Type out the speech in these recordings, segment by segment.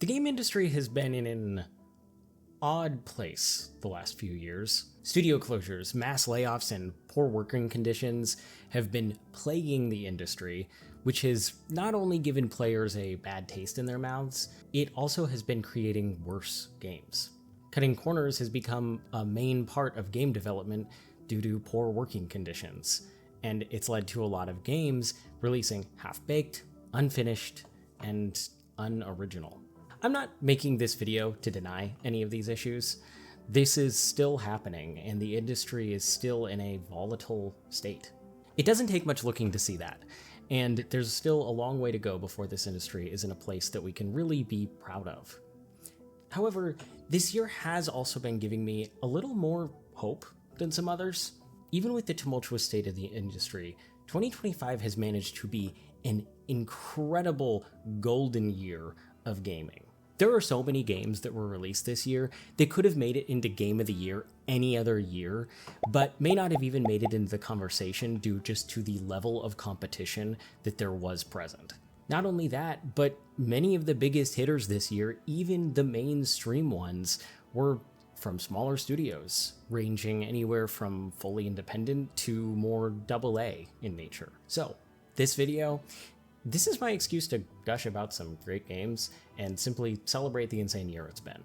The game industry has been in an odd place the last few years. Studio closures, mass layoffs, and poor working conditions have been plaguing the industry, which has not only given players a bad taste in their mouths, it also has been creating worse games. Cutting corners has become a main part of game development due to poor working conditions, and it's led to a lot of games releasing half-baked, unfinished, and unoriginal. I'm not making this video to deny any of these issues. This is still happening, and the industry is still in a volatile state. It doesn't take much looking to see that, and there's still a long way to go before this industry is in a place that we can really be proud of. However, this year has also been giving me a little more hope than some others. Even with the tumultuous state of the industry, 2025 has managed to be an incredible golden year of gaming. There are so many games that were released this year that could have made it into Game of the Year any other year, but may not have even made it into the conversation due just to the level of competition that there was present. Not only that, but many of the biggest hitters this year, even the mainstream ones, were from smaller studios, ranging anywhere from fully independent to more AA in nature. So, this video, this is my excuse to gush about some great games and simply celebrate the insane year it's been.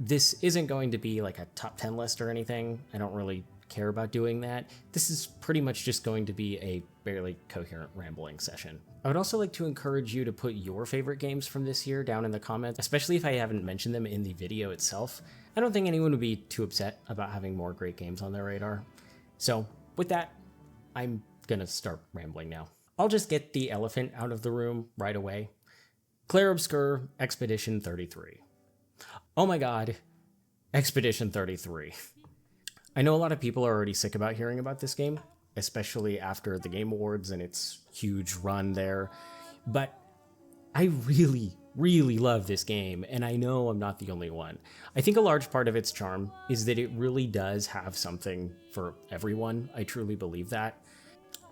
This isn't going to be like a top 10 list or anything. I don't really care about doing that. This is pretty much just going to be a barely coherent rambling session. I would also like to encourage you to put your favorite games from this year down in the comments, especially if I haven't mentioned them in the video itself. I don't think anyone would be too upset about having more great games on their radar. So with that, I'm gonna start rambling now. I'll just get the elephant out of the room right away. Clair Obscur Expedition 33. Oh my god, Expedition 33. I know a lot of people are already sick about hearing about this game, especially after the Game Awards and its huge run there, but I really love this game, and I know I'm not the only one. I think a large part of its charm is that it really does have something for everyone. I truly believe that.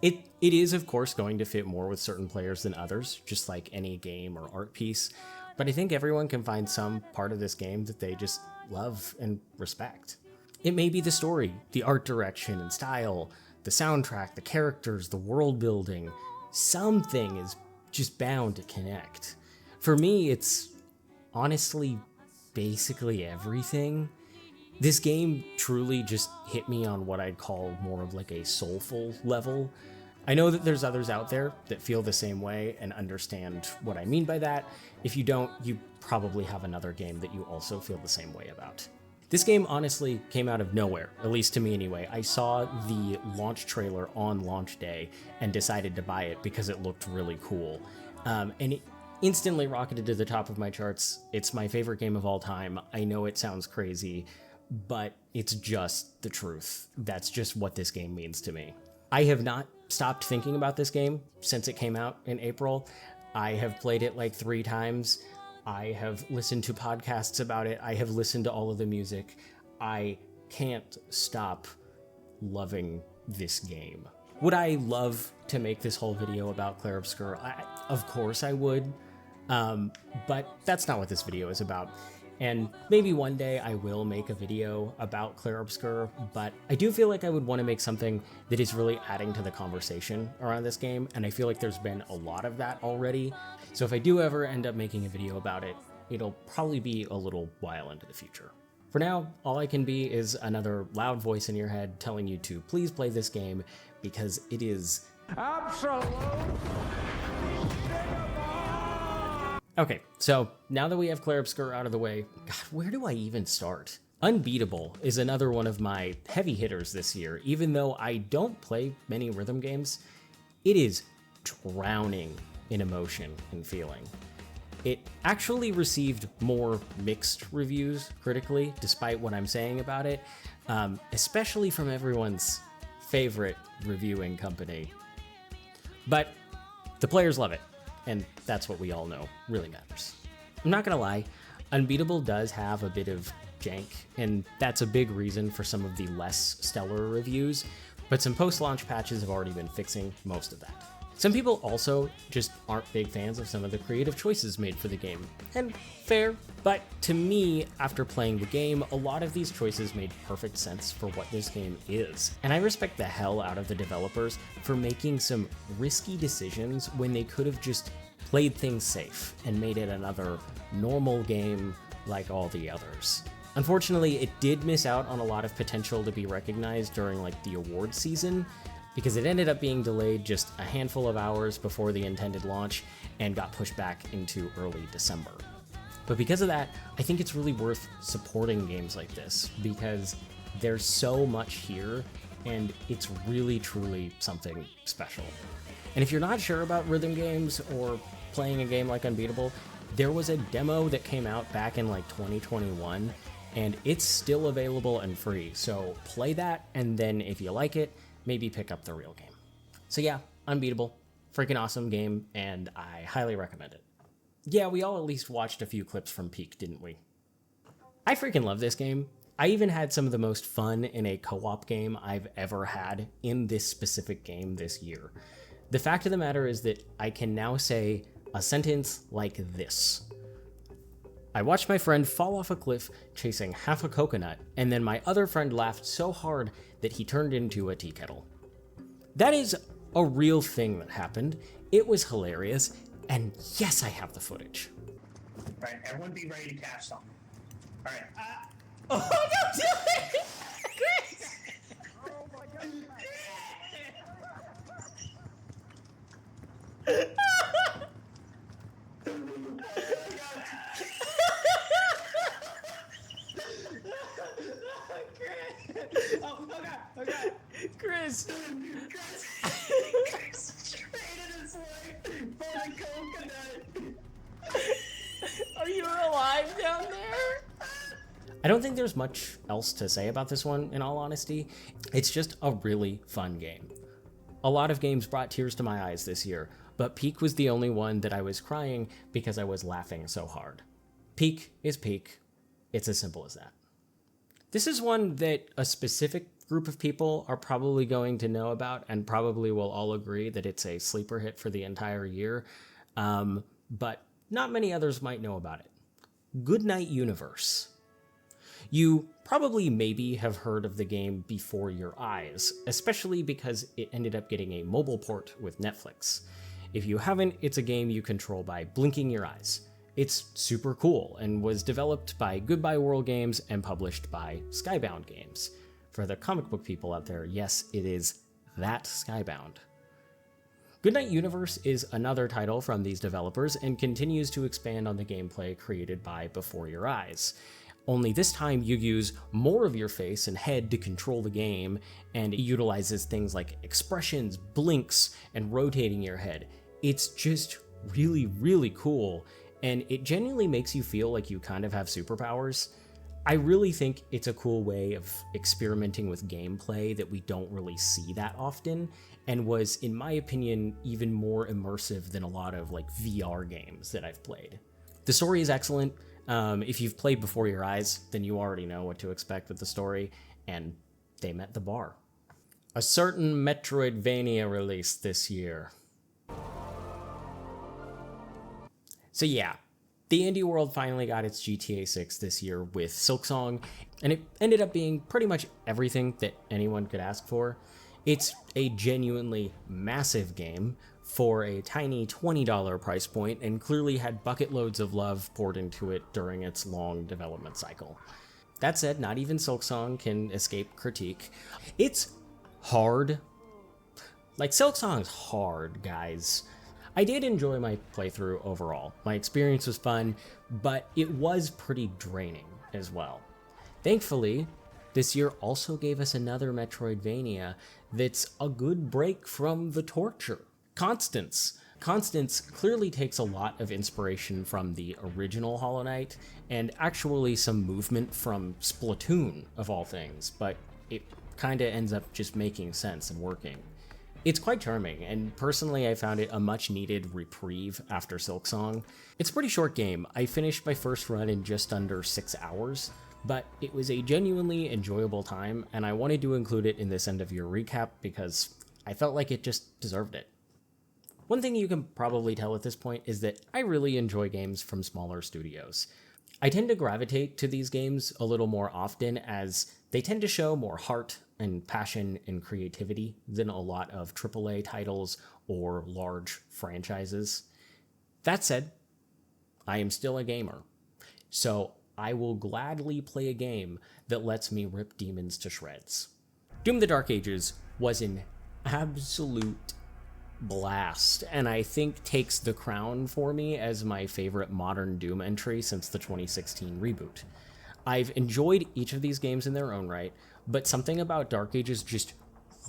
It is, of course, going to fit more with certain players than others, just like any game or art piece, but I think everyone can find some part of this game that they just love and respect. It may be the story, the art direction and style, the soundtrack, the characters, the world building. Something is just bound to connect. For me, it's honestly basically everything. This game truly just hit me on what I'd call more of like a soulful level. I know that there's others out there that feel the same way and understand what I mean by that. If you don't, you probably have another game that you also feel the same way about. This game honestly came out of nowhere, at least to me anyway. I saw the launch trailer on launch day and decided to buy it because it looked really cool. And it instantly rocketed to the top of my charts. It's my favorite game of all time. I know it sounds crazy, but it's just the truth. That's just what this game means to me. I have not stopped thinking about this game since it came out in April. I have played it like 3 times. I have listened to podcasts about it. I have listened to all of the music. I can't stop loving this game. Would I love to make this whole video about Clair Obscur? Of course I would, but that's not what this video is about. And maybe one day I will make a video about Clair Obscur, but I do feel like I would want to make something that is really adding to the conversation around this game, and I feel like there's been a lot of that already. So if I do ever end up making a video about it, it'll probably be a little while into the future. For now, all I can be is another loud voice in your head telling you to please play this game because it is absolute. Okay, so now that we have Clair Obscur out of the way, God, where do I even start? Unbeatable is another one of my heavy hitters this year. Even though I don't play many rhythm games, it is drowning in emotion and feeling. It actually received more mixed reviews critically, despite what I'm saying about it, especially from everyone's favorite reviewing company. But the players love it. And that's what we all know really matters. I'm not gonna lie, Unbeatable does have a bit of jank, and that's a big reason for some of the less stellar reviews, but some post-launch patches have already been fixing most of that. Some people also just aren't big fans of some of the creative choices made for the game, and fair, but to me, after playing the game, a lot of these choices made perfect sense for what this game is. And I respect the hell out of the developers for making some risky decisions when they could have just played things safe and made it another normal game like all the others. Unfortunately, it did miss out on a lot of potential to be recognized during like the award season, because it ended up being delayed just a handful of hours before the intended launch and got pushed back into early December. But because of that, I think it's really worth supporting games like this, because there's so much here and it's really truly something special. And if you're not sure about rhythm games or playing a game like Unbeatable, there was a demo that came out back in like 2021 and it's still available and free. So play that, and then if you like it, maybe pick up the real game. So yeah, Unbeatable, freaking awesome game, and I highly recommend it. Yeah, we all at least watched a few clips from Peak, didn't we? I freaking love this game. I even had some of the most fun in a co-op game I've ever had in this specific game this year. The fact of the matter is that I can now say a sentence like this. I watched my friend fall off a cliff chasing half a coconut, and then my other friend laughed so hard that he turned into a tea kettle. That is a real thing that happened. It was hilarious, and yes, I have the footage. All right, everyone be ready to catch something. All right. Oh, don't do it! Chris! Oh my God. Oh God. Chris! Straight in his leg for the coconut. Are you alive down there? I don't think there's much else to say about this one, in all honesty. It's just a really fun game. A lot of games brought tears to my eyes this year, but Peak was the only one that I was crying because I was laughing so hard. Peak is Peak. It's as simple as that. This is one that a specific group of people are probably going to know about and probably will all agree that it's a sleeper hit for the entire year, but not many others might know about it. Goodnight Universe. You probably maybe have heard of the game before your eyes, especially because it ended up getting a mobile port with Netflix. If you haven't, it's a game you control by blinking your eyes. It's super cool and was developed by Goodbye World Games and published by Skybound Games. For the comic book people out there, yes, it is that Skybound. Goodnight Universe is another title from these developers and continues to expand on the gameplay created by Before Your Eyes. Only this time you use more of your face and head to control the game, and it utilizes things like expressions, blinks, and rotating your head. It's just really, really cool, and it genuinely makes you feel like you kind of have superpowers. I really think it's a cool way of experimenting with gameplay that we don't really see that often, and was, in my opinion, even more immersive than a lot of like VR games that I've played. The story is excellent. If you've played Before Your Eyes, then you already know what to expect with the story, and they met the bar. A certain Metroidvania released this year. So yeah, the indie world finally got its GTA 6 this year with Silksong, and it ended up being pretty much everything that anyone could ask for. It's a genuinely massive game for a tiny $20 price point, and clearly had bucket loads of love poured into it during its long development cycle. That said, not even Silksong can escape critique. It's hard. Like, Silksong's hard, guys. I did enjoy my playthrough overall. My experience was fun, but it was pretty draining as well. Thankfully, this year also gave us another Metroidvania that's a good break from the torture. Constance. Constance clearly takes a lot of inspiration from the original Hollow Knight, and actually some movement from Splatoon, of all things, but it kinda ends up just making sense and working. It's quite charming, and personally I found it a much needed reprieve after Silksong. It's a pretty short game. I finished my first run in just under 6 hours, but it was a genuinely enjoyable time, and I wanted to include it in this end of year recap because I felt like it just deserved it. One thing you can probably tell at this point is that I really enjoy games from smaller studios. I tend to gravitate to these games a little more often as they tend to show more heart and passion and creativity than a lot of AAA titles or large franchises. That said, I am still a gamer, so I will gladly play a game that lets me rip demons to shreds. Doom: The Dark Ages was an absolute blast, and I think takes the crown for me as my favorite modern Doom entry since the 2016 reboot. I've enjoyed each of these games in their own right, but something about Dark Ages just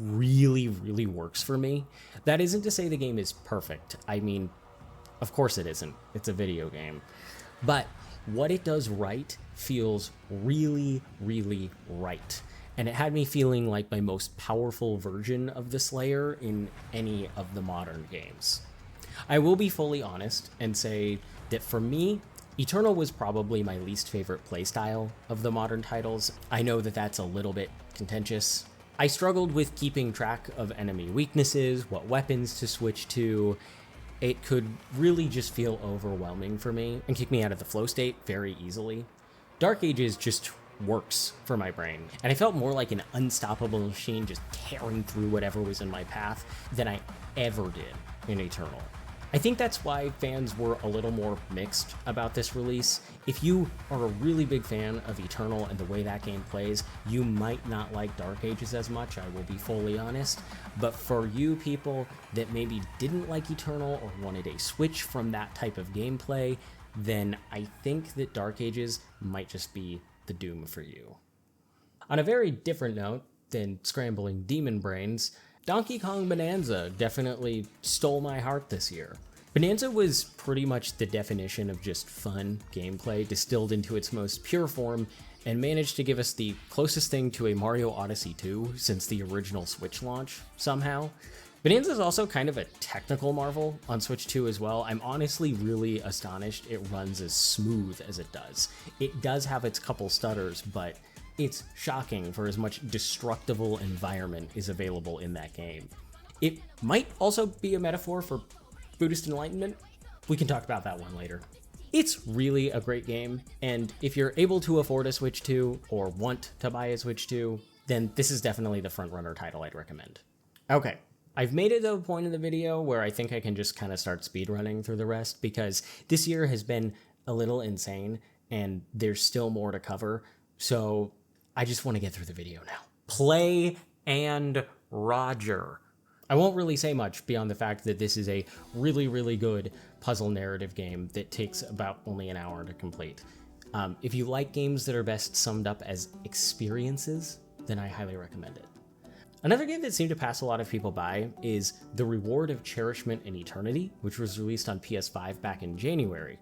really, really works for me. That isn't to say the game is perfect. I mean, of course it isn't. It's a video game. But what it does right feels really, really right. And it had me feeling like my most powerful version of the Slayer in any of the modern games. I will be fully honest and say that for me, Eternal was probably my least favorite playstyle of the modern titles. I know that that's a little bit contentious. I struggled with keeping track of enemy weaknesses, what weapons to switch to. It could really just feel overwhelming for me and kick me out of the flow state very easily. Dark Ages just works for my brain, and I felt more like an unstoppable machine just tearing through whatever was in my path than I ever did in Eternal. I think that's why fans were a little more mixed about this release. If you are a really big fan of Eternal and the way that game plays, you might not like Dark Ages as much, I will be fully honest. But for you people that maybe didn't like Eternal or wanted a switch from that type of gameplay, then I think that Dark Ages might just be the Doom for you. On a very different note than scrambling demon brains, Donkey Kong Bonanza definitely stole my heart this year. Bonanza was pretty much the definition of just fun gameplay distilled into its most pure form and managed to give us the closest thing to a Mario Odyssey 2 since the original Switch launch, somehow. Bonanza is also kind of a technical marvel on Switch 2 as well. I'm honestly really astonished it runs as smooth as it does. It does have its couple stutters, but it's shocking for as much destructible environment is available in that game. It might also be a metaphor for Buddhist enlightenment. We can talk about that one later. It's really a great game, and if you're able to afford a Switch 2 or want to buy a Switch 2, then this is definitely the frontrunner title I'd recommend. Okay, I've made it to a point in the video where I think I can just kind of start speedrunning through the rest because this year has been a little insane and there's still more to cover, so I just want to get through the video now. Play and Roger. I won't really say much beyond the fact that this is a really, really good puzzle narrative game that takes about only an hour to complete. If you like games that are best summed up as experiences, then I highly recommend it. Another game that seemed to pass a lot of people by is The Reward of Cherishment and Eternity, which was released on PS5 back in January.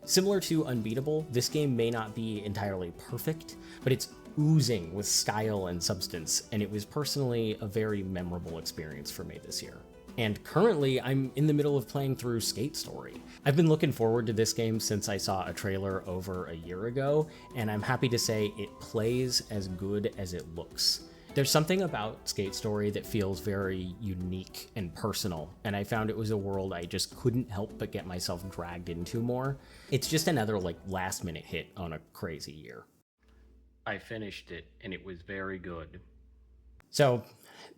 Similar to Unbeatable, this game may not be entirely perfect, but it's oozing with style and substance, and it was personally a very memorable experience for me this year. And currently, I'm in the middle of playing through Skate Story. I've been looking forward to this game since I saw a trailer over a year ago, and I'm happy to say it plays as good as it looks. There's something about Skate Story that feels very unique and personal, and I found it was a world I just couldn't help but get myself dragged into more. It's just another last minute hit on a crazy year. I finished it, and it was very good. So,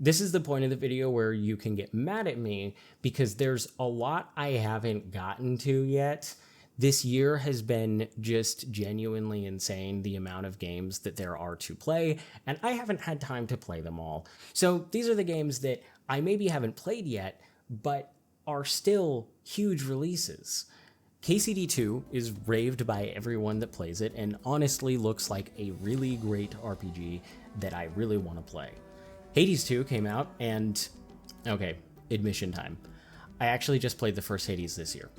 this is the point of the video where you can get mad at me because there's a lot I haven't gotten to yet. This year has been just genuinely insane, the amount of games that there are to play, and I haven't had time to play them all. So these are the games that I maybe haven't played yet, but are still huge releases. KCD2 is raved by everyone that plays it, and honestly looks like a really great RPG that I really want to play. Hades 2 came out, and okay, admission time. I actually just played the first Hades this year.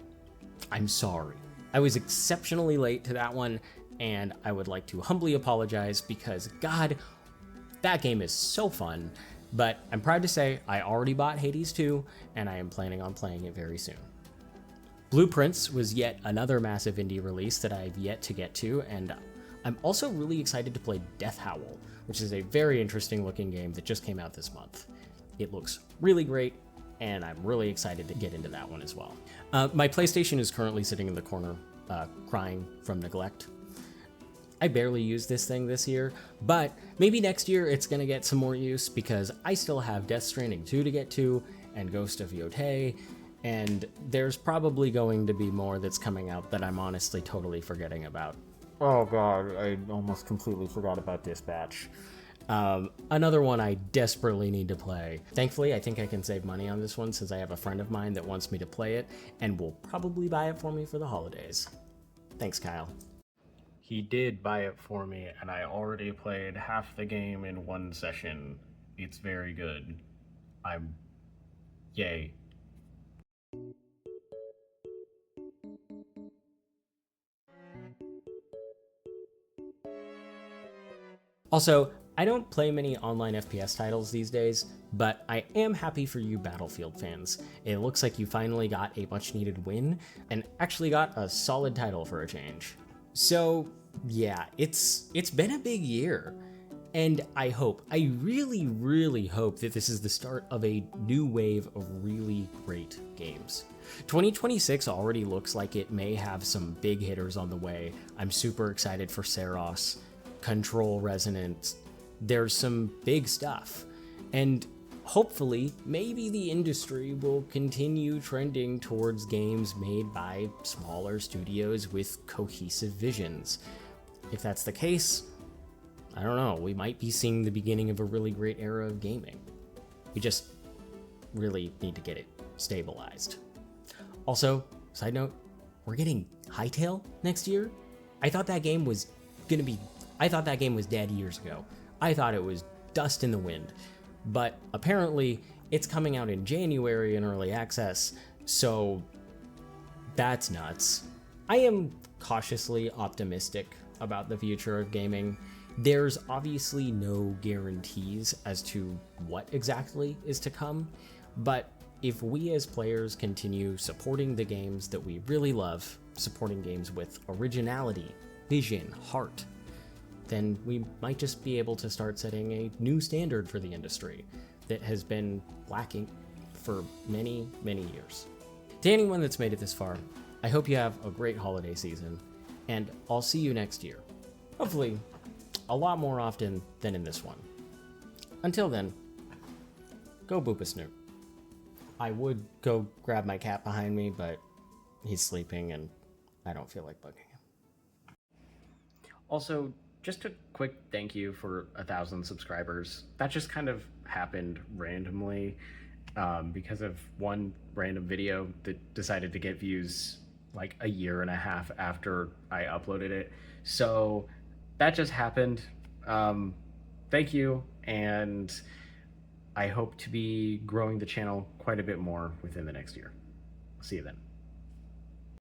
I'm sorry. I was exceptionally late to that one, and I would like to humbly apologize because, God, that game is so fun. But I'm proud to say I already bought Hades 2, and I am planning on playing it very soon. Blueprints was yet another massive indie release that I've yet to get to, and I'm also really excited to play Death Howl, which is a very interesting looking game that just came out this month. It looks really great, and I'm really excited to get into that one as well. My PlayStation is currently sitting in the corner, crying from neglect. I barely used this thing this year, but maybe next year it's gonna get some more use because I still have Death Stranding 2 to get to, and Ghost of Yotei, and there's probably going to be more that's coming out that I'm honestly totally forgetting about. Oh god, I almost completely forgot about Dispatch. Another one I desperately need to play. Thankfully, I think I can save money on this one since I have a friend of mine that wants me to play it and will probably buy it for me for the holidays. Thanks, Kyle. He did buy it for me, and I already played half the game in one session. It's very good. Yay. Also, I don't play many online FPS titles these days, but I am happy for you Battlefield fans. It looks like you finally got a much needed win, and actually got a solid title for a change. So yeah, it's been a big year, and I really hope that this is the start of a new wave of really great games. 2026 already looks like it may have some big hitters on the way. I'm super excited for Saros, Control Resonance. There's some big stuff, and hopefully maybe the industry will continue trending towards games made by smaller studios with cohesive visions. If that's the case, I don't know, we might be seeing the beginning of a really great era of gaming. We just really need to get it stabilized. Also, side note, we're getting Hytale next year. I thought that game was dead years ago. I thought it was dust in the wind, but apparently it's coming out in January in early access, so that's nuts. I am cautiously optimistic about the future of gaming. There's obviously no guarantees as to what exactly is to come, but if we as players continue supporting the games that we really love, supporting games with originality, vision, heart, then we might just be able to start setting a new standard for the industry that has been lacking for many, many years. To anyone that's made it this far, I hope you have a great holiday season, and I'll see you next year. Hopefully, a lot more often than in this one. Until then, go boop a snoot. I would go grab my cat behind me, but he's sleeping and I don't feel like bugging him. Also, just a quick thank you for 1,000 subscribers. That just kind of happened randomly because of one random video that decided to get views like a year and a half after I uploaded it. So that just happened. Thank you, and I hope to be growing the channel quite a bit more within the next year. See you then.